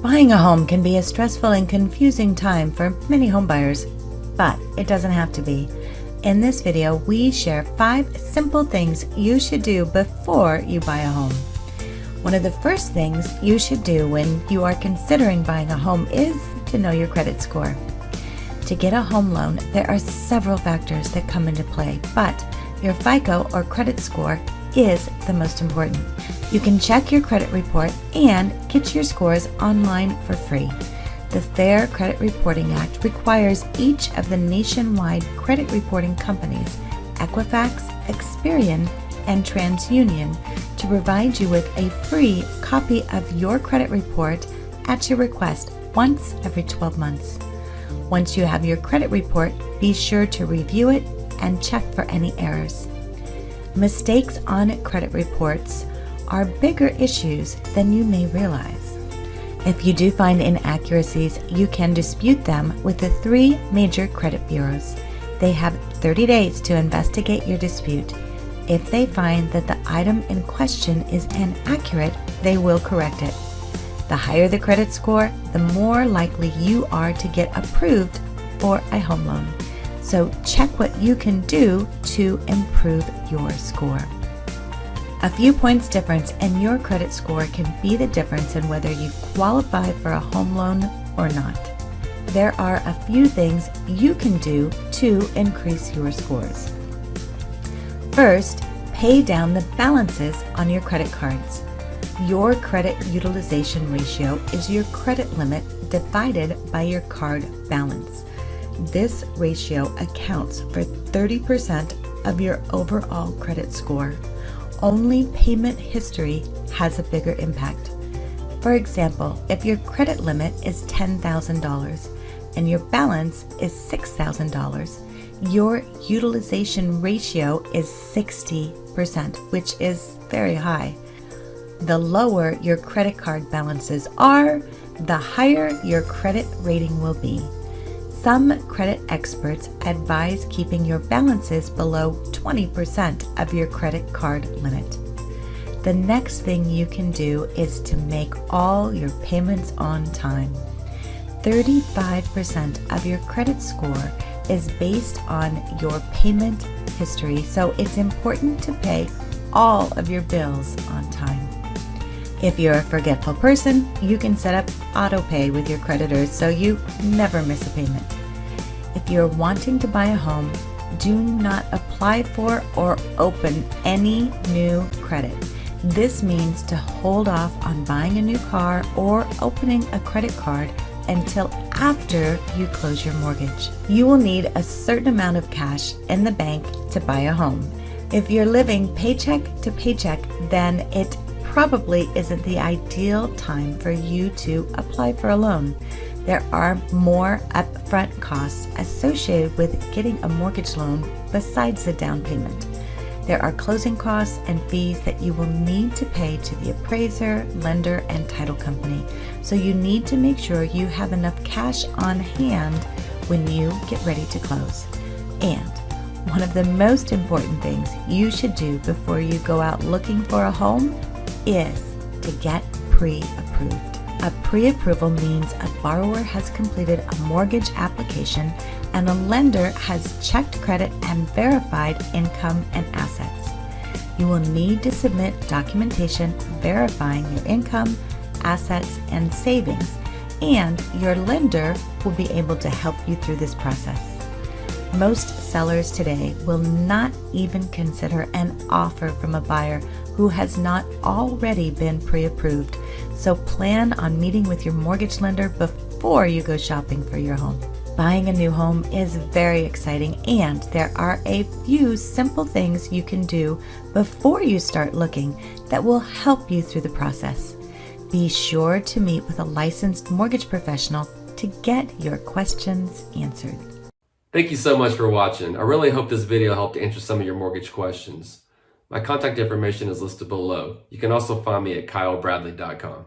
Buying a home can be a stressful and confusing time for many homebuyers, but it doesn't have to be. In this video, we share 5 simple things you should do before you buy a home. One of the first things you should do when you are considering buying a home is to know your credit score. To get a home loan, there are several factors that come into play, but your FICO or credit score is the most important. You can check your credit report and get your scores online for free. The Fair Credit Reporting Act requires each of the nationwide credit reporting companies, Equifax, Experian, and TransUnion, to provide you with a free copy of your credit report at your request once every 12 months. Once you have your credit report, be sure to review it and check for any errors. Mistakes on credit reports are bigger issues than you may realize. If you do find inaccuracies, you can dispute them with the 3 major credit bureaus. They have 30 days to investigate your dispute. If they find that the item in question is inaccurate, they will correct it. The higher the credit score, the more likely you are to get approved for a home loan. So check what you can do to improve your score. A few points difference in your credit score can be the difference in whether you qualify for a home loan or not. There are a few things you can do to increase your scores. First, pay down the balances on your credit cards. Your credit utilization ratio is your credit limit divided by your card balance. This ratio accounts for 30% of your overall credit score. Only payment history has a bigger impact. For example, if your credit limit is $10,000 and your balance is $6,000, your utilization ratio is 60%, which is very high. The lower your credit card balances are, the higher your credit rating will be. Some credit experts advise keeping your balances below 20% of your credit card limit. The next thing you can do is to make all your payments on time. 35% of your credit score is based on your payment history, so it's important to pay all of your bills on time. If you're a forgetful person, you can set up auto pay with your creditors so you never miss a payment. If you're wanting to buy a home, do not apply for or open any new credit. This means to hold off on buying a new car or opening a credit card until after you close your mortgage. You will need a certain amount of cash in the bank to buy a home. If you're living paycheck to paycheck, then it probably isn't the ideal time for you to apply for a loan. There are more upfront costs associated with getting a mortgage loan besides the down payment. There are closing costs and fees that you will need to pay to the appraiser, lender, and title company. So you need to make sure you have enough cash on hand when you get ready to close. And one of the most important things you should do before you go out looking for a home is to get pre-approved. A pre-approval means a borrower has completed a mortgage application and a lender has checked credit and verified income and assets. You will need to submit documentation verifying your income, assets, and savings, and your lender will be able to help you through this process. Most sellers today will not even consider an offer from a buyer who has not already been pre-approved, so plan on meeting with your mortgage lender before you go shopping for your home. Buying a new home is very exciting, and there are a few simple things you can do before you start looking that will help you through the process. Be sure to meet with a licensed mortgage professional to get your questions answered. Thank you so much for watching. I really hope this video helped answer some of your mortgage questions. My contact information is listed below. You can also find me at kylebradley.com.